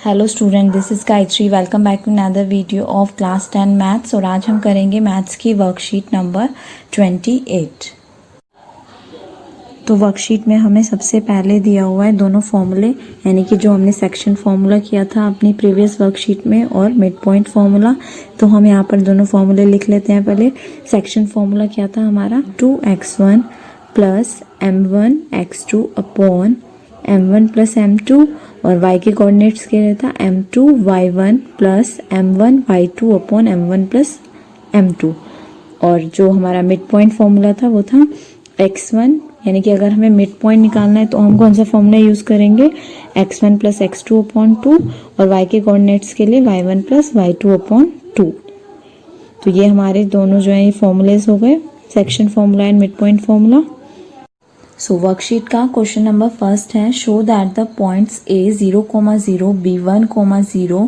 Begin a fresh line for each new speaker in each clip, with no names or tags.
Hello student, this is Gayatri. Welcome back to another video of class 10 maths. और आज हम करेंगे मैथ्स की वर्कशीट नंबर 28। तो वर्कशीट में हमें सबसे पहले दिया हुआ है दोनों फॉर्मूले, यानी कि जो हमने सेक्शन फार्मूला किया था अपनी प्रीवियस वर्कशीट में और मिड पॉइंट फार्मूला। तो हम यहाँ पर दोनों फॉर्मूले लिख लेते हैं। पहले सेक्शन फार्मूला क्या था हमारा, 2x1 plus m1 x2 upon m1 plus m2, और y के कोऑर्डिनेट्स के लिए था m2 y1 plus m1 y2 upon m1 plus m2। और जो हमारा मिड पॉइंट फॉर्मूला था वो था x1, यानी कि अगर हमें मिड पॉइंट निकालना है तो हम कौन सा फॉर्मूला यूज करेंगे, x1 प्लस x2 अपॉन 2, और y के कोऑर्डिनेट्स के लिए y1 प्लस y2 अपॉन 2। तो ये हमारे दोनों जो है ये फॉर्मूलेस हो गए, section formula and mid point formula. So worksheet का क्वेश्चन नंबर फर्स्ट है, show that the points a 0,0, b 1,0,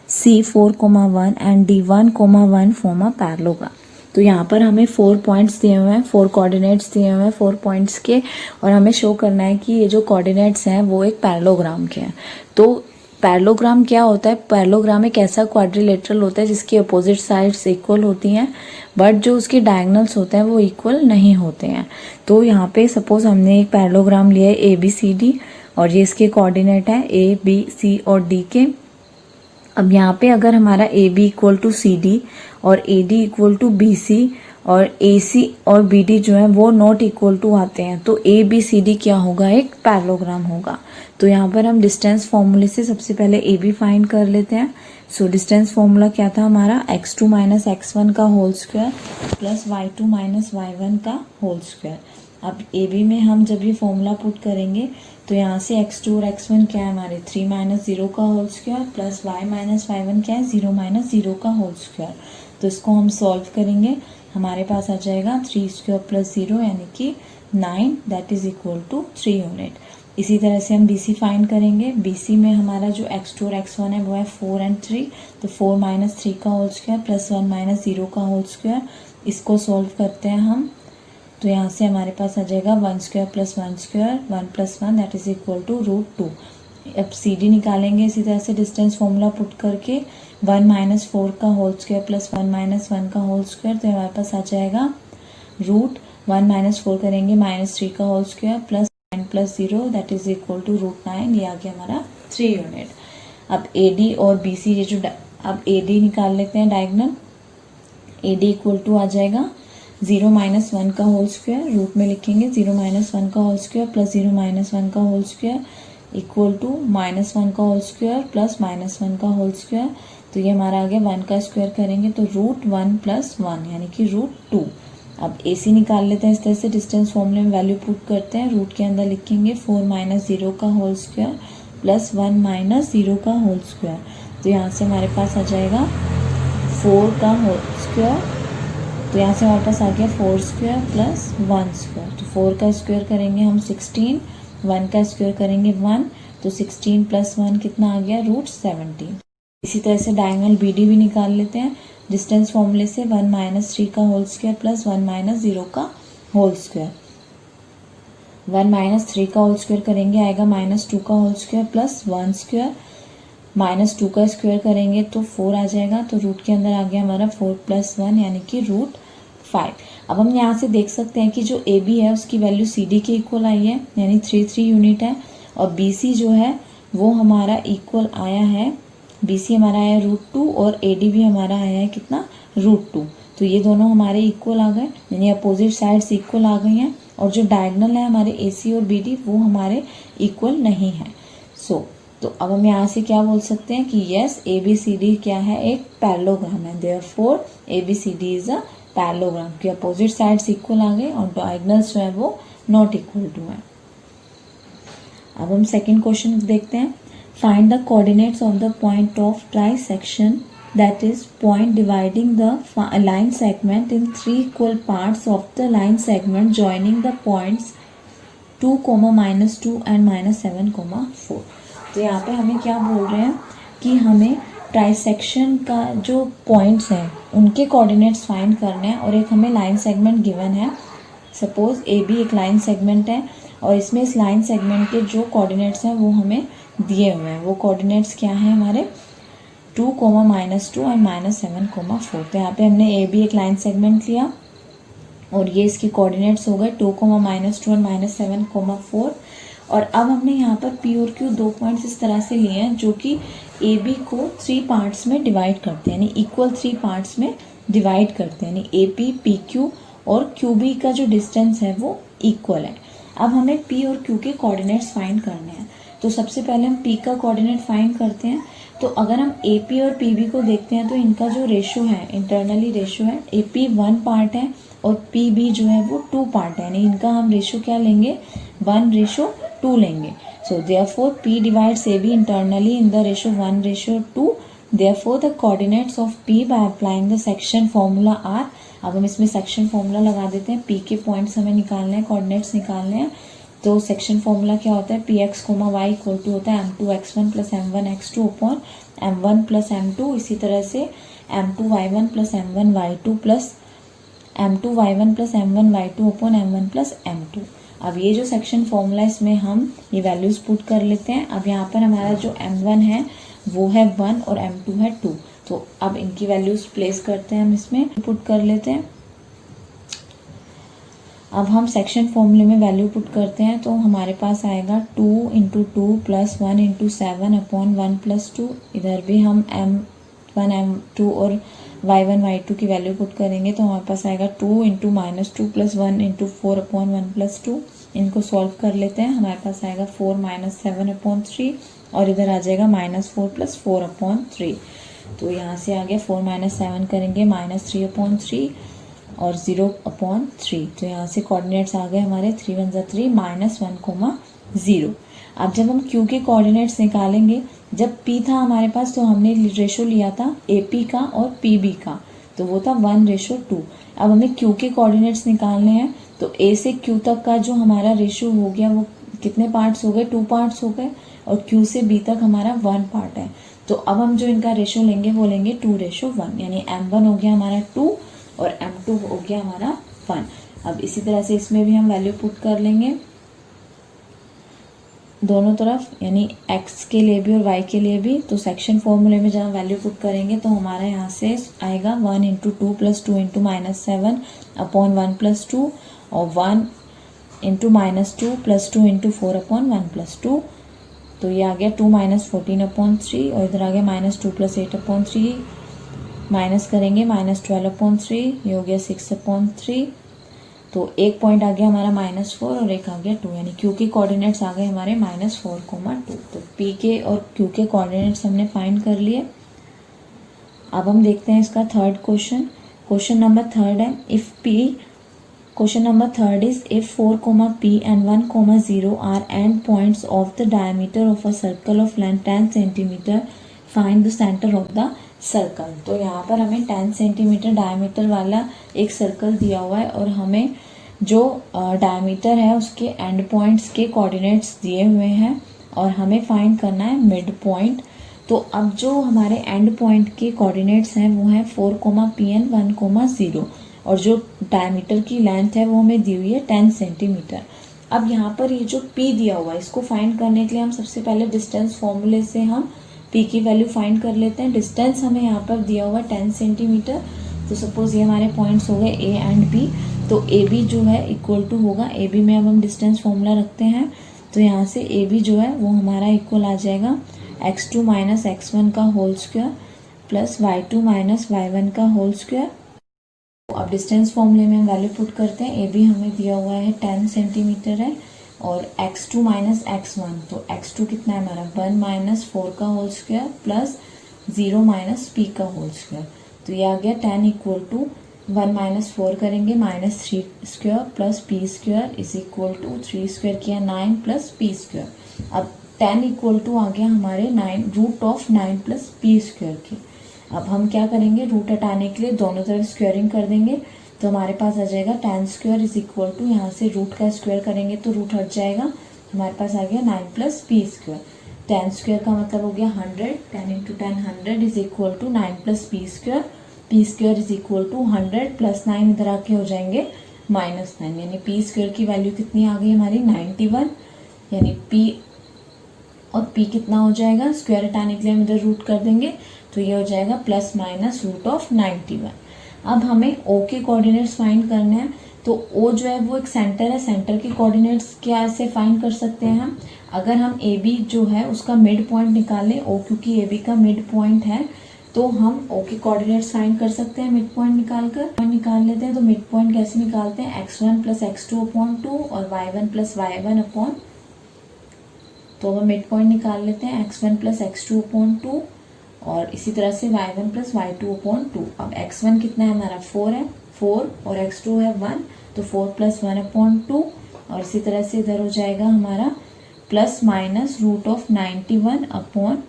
c 4,1 and d 1,1 form a parallelogram. तो यहाँ पर हमें 4 पॉइंट्स दिए हुए हैं, 4 कोऑर्डिनेट्स दिए हुए हैं 4 पॉइंट्स के, और हमें शो करना है कि ये जो कोऑर्डिनेट्स हैं वो एक पैरेललोग्राम के हैं। तो पैरेललोग्राम क्या होता है, पैरेललोग्राम एक ऐसा क्वाड्रिलेटरल होता है जिसकी अपोजिट साइड्स इक्वल होती हैं, बट जो उसके डायगोनल्स होते हैं वो इक्वल नहीं होते हैं। तो यहाँ पे सपोज हमने एक पैरेललोग्राम लिया है ABCD, और ये इसके कोऑर्डिनेट है ABC और D के। अब यहाँ पे अगर हमारा AB इक्वल टू CD और AD इक्वल टू BC और AC और BD जो है वो नॉट इक्वल टू आते हैं, तो ABCD क्या होगा, एक पैरेललोग्राम होगा। तो यहाँ पर हम डिस्टेंस फॉर्मूले से सबसे पहले AB फाइंड कर लेते हैं। सो डिस्टेंस फॉर्मूला क्या था हमारा, x2 माइनस x1 का whole square plus y2 minus y1 का होल स्क्वायर। अब AB में हम जब ये फॉर्मूला पुट करेंगे तो यहाँ से x2 और x1 क्या है हमारे, 3 माइनस 0 का whole square plus y minus y1 क्या है, 0 माइनस 0 का होल स्क्वायर। तो इसको हम सॉल्व करेंगे, हमारे पास आ जाएगा 3 स्क्वायर प्लस 0 यानी कि 9, that is equal to 3 unit. इसी तरह से हम BC फाइंड करेंगे। BC में हमारा जो x2 और x1 है वो है 4 एंड 3, तो 4 माइनस 3 का होल स्क्वायर प्लस 1 माइनस 0 का होल स्क्वायर। इसको सॉल्व करते हैं हम, तो यहाँ से हमारे पास आ जाएगा 1 square plus 1 square, 1 plus 1 that is equal to √2। अब CD निकालेंगे इसी तरह से डिस्टेंस फॉर्मूला पुट करके, 1 माइनस 4 का होल स्क्वायर प्लस 1 माइनस 1 का होल स्क्वायर, तो हमारे पास आ जाएगा √1 माइनस 4 करेंगे माइनस 3 का whole square plus 9 plus 0 that is equal to √9। ये आ गया हमारा 3 यूनिट। अब AD और BC ये जो अब AD निकाल लेते हैं डायगोनल। AD इक्वल टू आ जाएगा 0 माइनस 1 का होल स्क्वायर, रूट में लिखेंगे 0 माइनस 1 का होल स्क्वायर प्लस 0 माइनस 1 का whole square equal to minus 1 का होल स्क्वायर प्लस माइनस 1 का होल स्क्वायर। तो ये हमारा आ गया 1 का स्क्वायर करेंगे तो √1 प्लस 1 यानी कि √2। अब AC निकाल लेते हैं इस तरह से, डिस्टेंस फॉर्मूले में वैल्यू पुट करते हैं, रूट के अंदर लिखेंगे 4 माइनस 0 का होल स्क्वायर प्लस 1 माइनस 0 का होल स्क्वायर। तो यहाँ से हमारे पास आ जाएगा 4 का होल स्क्वायर, तो यहाँ से हमारे पास आ गया 4 स्क्वायर प्लस 1 स्क्वायर। तो 4 का स्क्वायर करेंगे हम 16, 1 का स्क्वायर करेंगे 1, तो 16 प्लस 1 कितना आ गया, √17। इसी तरह से डायगोनल BD भी निकाल लेते हैं डिस्टेंस फॉर्मूले से, 1 माइनस 3 का होल स्क्वायर प्लस 1 माइनस 0 का होल स्क्वायर। 1 माइनस 3 का होल स्क्वायर करेंगे आएगा माइनस 2 का whole square plus 1 square, minus 2 का स्क्वायर करेंगे तो 4 आ जाएगा, तो रूट के अंदर आ गया हमारा 4 प्लस 1 यानी कि √5। अब हम यहाँ से देख सकते हैं कि जो AB है उसकी वैल्यू CD के इक्वल आई है, यानी 3 यूनिट है, और BC जो है वो हमारा इक्वल आया है, BC हमारा आया √2 और AD भी हमारा आया है कितना, √2। तो ये दोनों हमारे इक्वल आ गए, यानी अपोजिट साइड्स इक्वल आ गई हैं, और जो डायगोनल है हमारे AC और BD वो हमारे इक्वल नहीं है। तो अब हम यहाँ से क्या बोल सकते हैं कि यस ABCD क्या है, एक पैरेललोग्राम है, therefore ABCD is a parallelogram, कि अपोजिट साइड्स इक्वल आ गए और डायगोनल्स जो है वो नॉट इक्वल टू है। अब हम सेकंड क्वेश्चन देखते हैं, find the coordinates of the point of trisection that is point dividing the line segment in 3 equal parts of the line segment joining the points 2, -2 and -7, 4। तो यहाँ पे हमें क्या बोल रहे हैं कि हमें ट्राइसेक्शन का जो पॉइंट्स हैं उनके कोऑर्डिनेट्स फाइंड करने हैं, और एक हमें लाइन सेगमेंट गिवन है। सपोज AB एक लाइन सेगमेंट है और इसमें इस लाइन सेगमेंट के जो कोऑर्डिनेट्स हैं वो हमें दिए हुए हैं। वो कोऑर्डिनेट्स क्या हैं हमारे 2, -2 और -7, 4। तो यहाँ पे हमने ए बी एक लाइन सेगमेंट लिया और ये इसके कोऑर्डिनेट्स हो गए 2, -2 और -7, 4। और अब हमने यहाँ पर पी और क्यू 2 पॉइंट्स इस तरह से लिए हैं जो कि ए बी को 3 पार्ट्स में डिवाइड करते हैं, यानी इक्वल 3 पार्ट्स में डिवाइड करते हैं, यानी ए पी, पी क्यू और क्यू बी का जो डिस्टेंस है वो इक्वल है। अब हमें पी और क्यू के कोऑर्डिनेट्स फाइंड करने हैं। तो सबसे पहले हम पी का कोऑर्डिनेट फाइंड करते हैं। तो अगर हम ए पी और पी बी को देखते हैं तो इनका जो रेशो है, इंटरनली रेशो है, ए पी 1 पार्ट है और पी बी जो है वो 2 पार्ट है, यानी इनका हम रेशो क्या लेंगे 1:2 लेंगे। So therefore P divides AB internally in the ratio 1:2. Therefore the coordinates of P by applying the section formula are, अब हम इसमें सेक्शन फॉर्मूला लगा देते हैं। P के पॉइंट्स हमें निकालने हैं, कोऑर्डिनेट्स निकालने हैं। तो सेक्शन फॉर्मूला क्या होता है, Px, y इक्वल टू होता है m2x1 plus m1x2 upon m1 plus m2। इसी तरह से m2y1 plus m1y2 plus m2y1 plus m1y2 upon m1 plus m2। अब ये जो सेक्शन फॉर्मूला इसमें हम ये वैल्यूज पुट कर लेते हैं। अब यहाँ पर हमारा जो m1 है वो है 1 और m2 है 2। तो अब इनकी वैल्यूज प्लेस करते हैं, हम इसमें पुट कर लेते हैं। अब हम सेक्शन फॉर्मूले में वैल्यू पुट करते हैं तो हमारे पास आएगा 2 × 2 प्लस 1 × 7 अपॉन 1 प्लस 2। इधर भी हम m1 m2 और y1 y2 की वैल्यू पुट करेंगे तो हमारे पास आएगा 2 × -2 प्लस 1 × 4 अपॉन 1 प्लस 2। इनको सॉल्व कर लेते हैं, हमारे पास आएगा 4 - 7 अपॉन 3 और इधर आ जाएगा -4 प्लस 4 अपॉन 3। तो यहाँ से आ गया 4 - 7 करेंगे -3 अपॉन 3 और 0 अपॉन 3। तो यहाँ से कोऑर्डिनेट्स आ गए हमारे 3 × 1 = 3 -1, 0। अब जब हम Q के कोऑर्डिनेट्स निकालेंगे, जब P था हमारे पास तो हमने रेशो लिया था AP का और PB का, तो वो था 1:2। अब हमें Q के कोऑर्डिनेट्स निकालने हैं तो A से Q तक का जो हमारा रेशो हो गया वो कितने पार्ट्स हो गए, 2 पार्ट्स हो गए और Q से B तक हमारा 1 पार्ट है। तो अब हम जो इनका रेशो लेंगे वो लेंगे 2:1, यानी m1 हो गया हमारा 2 और m2 हो गया हमारा 1। अब इसी तरह से इसमें भी हम वैल्यू पुट कर लेंगे दोनों तरफ, यानी x के लिए भी और y के लिए भी। तो सेक्शन फॉर्मूले में जब हम वैल्यू पुट करेंगे तो हमारा यहाँ से आएगा 1 × 2 प्लस 2 × -7 अपॉन 1 प्लस 2 और 1 × -2 प्लस 2 × 4 अपॉन 1 प्लस 2। तो ये आ गया 2 - 14 अपॉन 3 और इधर आ गया -2 प्लस 8 अपॉन 3, माइनस करेंगे -12 अपॉन 3, ये हो गया 6 अपॉन 3। तो एक पॉइंट आ गया हमारा -4 और एक आ गया 2, यानी Q के कोऑर्डिनेट्स आ गए हमारे -4, 2। तो P के और Q के कोऑर्डिनेट्स हमने फाइंड कर लिए। अब हम देखते हैं इसका third question. Question number third है question number third is if 4, P and 1, 0 are end points of the diameter of a circle of length 10 cm, find the center of the circle. तो यहाँ पर हमें 10 सेंटीमीटर डायमीटर वाला एक circle दिया हुआ है और हमें जो डायमीटर है उसके एंड पॉइंट्स के कोऑर्डिनेट्स दिए हुए हैं और हमें फाइंड करना है मिड पॉइंट। तो अब जो हमारे एंड पॉइंट के कोऑर्डिनेट्स हैं वो हैं 4, P and 1, 0 और जो डायमीटर की लेंथ है वो हमें दी हुई है 10 सेंटीमीटर। अब यहाँ पर ये जो P दिया हुआ है इसको फाइंड करने के लिए हम सबसे पहले डिस्टेंस फॉर्मूले से हम P की वैल्यू फाइंड कर लेते हैं। डिस्टेंस हमें यहाँ पर दिया हुआ 10 सेंटीमीटर। तो सपोज ये हमारे पॉइंट्स हो गए A एंड B। तो AB जो है इक्वल टू होगा, AB में अब हम डिस्टेंस फॉर्मूला रखते हैं तो यहाँ से AB जो है वो हमारा इक्वल आ जाएगा x2 - x1 का whole square plus y2 - y1 का होल स्क्वायर। तो अब डिस्टेंस फॉर्मूले में हम वैल्यू पुट करते हैं। AB हमें दिया हुआ है 10 सेंटीमीटर है और x2 - x1, तो x2 कितना है हमारा 1 - 4 का होल स्क्वायर प्लस 0 - p का होल स्क्वायर। तो ये आ गया 10 इक्वल टू 1 - 4 करेंगे -3 square plus p square is equal to 3 square किया 9 प्लस p स्क्वायर। अब 10 इक्वल टू आ गया हमारे 9 √9 प्लस p स्क्वायर की। अब हम क्या करेंगे, रूट हटाने के लिए दोनों तरफ स्क्वायरिंग कर देंगे तो हमारे पास आ जाएगा 10 स्क्वायर इज इक्वल टू, यहाँ से रूट का स्क्वायर करेंगे तो रूट हट जाएगा, हमारे पास आ गया 9 प्लस p स्क्वायर। 10 स्क्वायर का मतलब हो गया 100, 10 × 10 100 is equal to 9 plus p square. p square is equal to 100 plus 9 इधर आके हो जाएंगे -9, यानी p स्क्वायर की वैल्यू कितनी आ गई हमारी 91, यानी p और p कितना हो जाएगा, स्क्वायर हटाने के लिए हम इधर रूट कर देंगे, तो ये हो जाएगा प्लस माइनस रूट ऑफ 91। अब हमें o के कोऑर्डिनेट्स फाइंड करने हैं, तो o जो है वो एक सेंटर है, सेंटर के कोऑर्डिनेट्स क्या से फाइंड कर सकते हैं हम, अगर हम ए बी जो है उसका मिड पॉइंट निकालें, o क्योंकि ए बी का मिड पॉइंट है, तो हम o के कोऑर्डिनेट्स फाइंड कर सकते हैं मिड पॉइंट निकाल लेते हैं। तो मिड पॉइंट कैसे निकालते हैं, x1 प्लस x2 अपॉन 2 और y1 प्लस y1 अपॉन, तो हम मिड पॉइंट निकाल लेते हैं x1 प्लस x2 अपॉन 2 और इसी तरह से y1 प्लस y2 अपॉन 2। अब x1 कितना है हमारा 4 है, 4 और x2 है 1, तो 4 प्लस 1 अपॉन 2 और इसी तरह से इधर हो जाएगा हमारा plus minus root of 91 upon,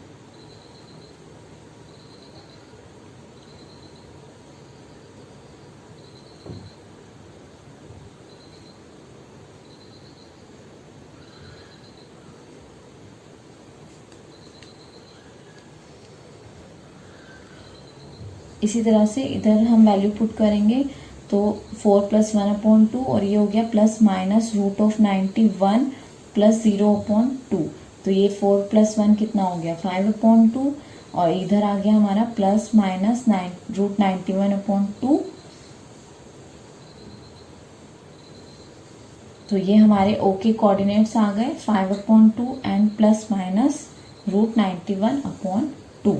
इसी तरह से इधर हम वैल्यू पुट करेंगे, तो 4 प्लस 1 अपॉन 2 और ये हो गया plus minus root of 91 plus 0 upon 2, तो ये 4 प्लस 1 कितना हो गया 5 अपॉन 2 और इधर आ गया हमारा प्लस माइनस रूट 91 अपॉन 2, तो ये हमारे o के कोऑर्डिनेट्स आ गए 5 upon 2 and plus minus root 91 upon 2।